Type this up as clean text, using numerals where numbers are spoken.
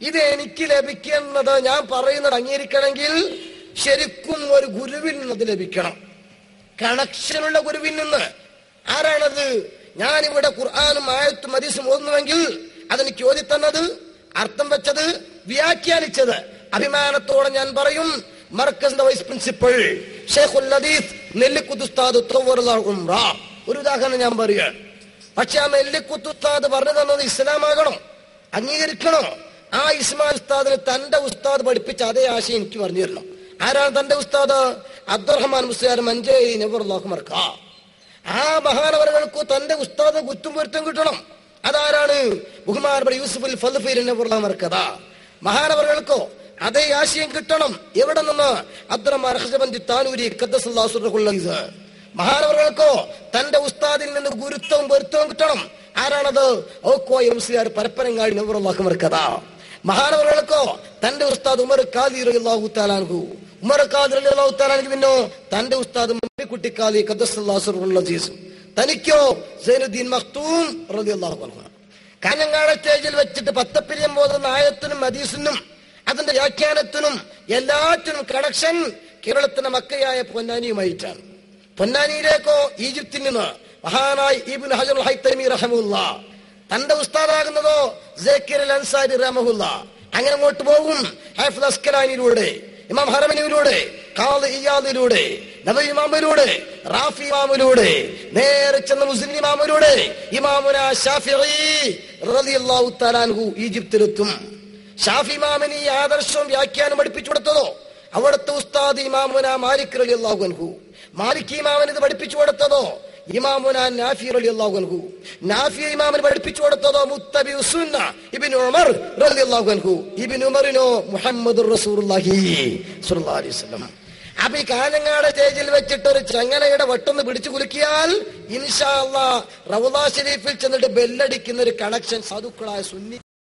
ഇത് എനിക്ക് ലഭിക്കുന്നത്, ഞാൻ പറയുന്നത് അംഗീകരിക്കണമെങ്കിൽ ശരിക്കും ഒരു ഗുരുവിൽ നിന്ന് ലഭിക്കണം, കണക്ഷനുള്ള ഗുരുവിൽ നിന്ന്. ആരാണത്? ഞാനിവിടെ ഖുർആനും ആയത്തും ഹദീസും ഓതുന്നുവെങ്കിൽ അതെനിക്ക് ഓതി തന്നത്, അർത്ഥം വെച്ചത്, വ്യാഖ്യാനിച്ചത്. അഭിമാനത്തോടെ ഞാൻ പറയും, മർക്കസിന്റെ വൈസ് പ്രിൻസിപ്പൽ ഷെയ്ഖുൽ ഹദീസ് നെല്ലിക്കുത്ത് ഉസ്താദ് ഉംറ ഒരു ഉദാഹരണം ഞാൻ പറയുകയാണ്. പക്ഷെ ആ നെല്ലിക്കുത്ത് ഉസ്താദ് പറഞ്ഞു തന്നത് ഇസ്ലാമാകണം, അംഗീകരിക്കണോ? ആ ഇസ്മായിൽ ഉസ്താദിന് തന്റെ ഉസ്താദ് പഠിപ്പിച്ച അതേ ആശയം എനിക്ക് പറഞ്ഞു തരണം. ആരാണ് തന്റെ ഉസ്താദ്? അബ്ദുറഹ്മാൻ മുസ്ലിയാർ മഞ്ചേരി നബറുല്ലാഹു മർക്ക. ആ മഹാനവറുകൾക്ക് തന്റെ ഉസ്താദ് കുറ്റും പൊരുത്തം കിട്ടണം. അതാരാണ്? ബഹുമാനപ്പെട്ട യൂസുഫുൽ ഫദ്ഫീൽ നബറുല്ലാഹു മർക്കദ. മഹാനവറുകൾക്കോ അതേ ആശയം കിട്ടണം. എവിടെ നിന്ന്? അബ്ദുറഹ്മാൻ ഖസബന്ദി താനൂരി ഖദ്ദസല്ലാഹു സിർറഹുൽ അസീസ്. മഹാനവറുകൾക്കോ തന്റെ ഉസ്താദിൽ നിന്ന് ഗുരുത്വവും പൊരുത്തവും കിട്ടണം. ആരാണത്? ഓക്കോയ മുസ്ലിയാർ പരപ്പനങ്ങാടി നബറുല്ലാഹു മർക്കദ. മഹാനവറുകൾക്കോ തന്റെ ഉസ്താദ് ഉമർ ഖാദി റളിയല്ലാഹു തആല അൻഹു. ഉമർ ഖാദി റളിയല്ലാഹു തആല അൻഹു പിന്നോ തന്റെ ഉസ്താദ് മമ്മിക്കുട്ടി ഖാദി ഖദ്ദസല്ലാഹു സിർറഹുൽ അസീസ്. തനിക്കോ സൈനുദ്ദീൻ മഖ്തൂം റളിയല്ലാഹു അൻഹു. കാഞ്ഞങ്ങാട് സ്റ്റേജിൽ വെച്ചിട്ട് പത്തപ്പിരിയം പോകുന്ന ആയത്തിനും ഹദീസിനും അതിന്റെ വ്യാഖ്യാനത്തിനും എല്ലാറ്റിനും കണക്ഷൻ കേരളത്തിന്റെ മക്കയായ പൊന്നാനിയുമായിട്ടാണ്. പൊന്നാനിയിലേക്കോ ഈജിപ്തിൽ നിന്ന് മഹാനായി ഇബ്നു ഹജർ ഹൈതമി റഹ്മഹുല്ലാ. തന്റെ ഉസ്താദാകുന്നതോ സക്കീർ അൻസാരി റഹ്മഹുല്ലാ. അങ്ങനെ അങ്ങോട്ട് പോകും. ഹാഫിദ് അസ്കലാനിയിലൂടെ, ഇമാം ഹറമനിയിലൂടെ, ഖാദി ഇയാദിലൂടെ, നബവി ഇമാമിലൂടെ, റാഫി ഇമാമിലൂടെ, നേരെ ചെന്ന മുസ്ലിം ഇമാമിലൂടെ ഇമാമുന ശാഫിഈ റളിയല്ലാഹു തആല അൻഹു ഈജിപ്തിലെത്തും. ഷാഫി ഇമാമിന് ഈ ആദർശവും വ്യാഖ്യാനം പഠിപ്പിച്ചു കൊടുത്തതോ അവിടുത്തെ ഉസ്താദ് ഇമാമുന മാലിക് റളിയല്ലാഹു അൻഹു. മാലിക് ഇമാമിന് ഇത് പഠിപ്പിച്ചു കൊടുത്തതോ ഇമാമുന നാഫി റളിയല്ലാഹു അൻഹു. നാഫി ഇമാമിന് പഠിപ്പിച്ചു കൊടുത്തതോ മുത്തബിഉ സുന്ന ഇബ്നു ഉമർ റളിയല്ലാഹു അൻഹു. ഇബ്നു ഉമറിനോ മുഹമ്മദുർ റസൂലുള്ളാഹി സ്വല്ലല്ലാഹു അലൈഹി വസല്ലം. അപ്പൊ ഈ കാഞ്ഞങ്ങാട് സ്റ്റേജിൽ വെച്ചിട്ട് ഒരു ചങ്ങലയുടെ വട്ടൊന്ന് പിടിച്ചു കുലുക്കിയാൽ ഇൻഷാ അല്ലാഹ് റൗള ശരീഫിൽ ചെന്നിട്ട് ബെല്ലടിക്കുന്ന ഒരു കണക്ഷൻ സാധുക്കളായ സുന്നി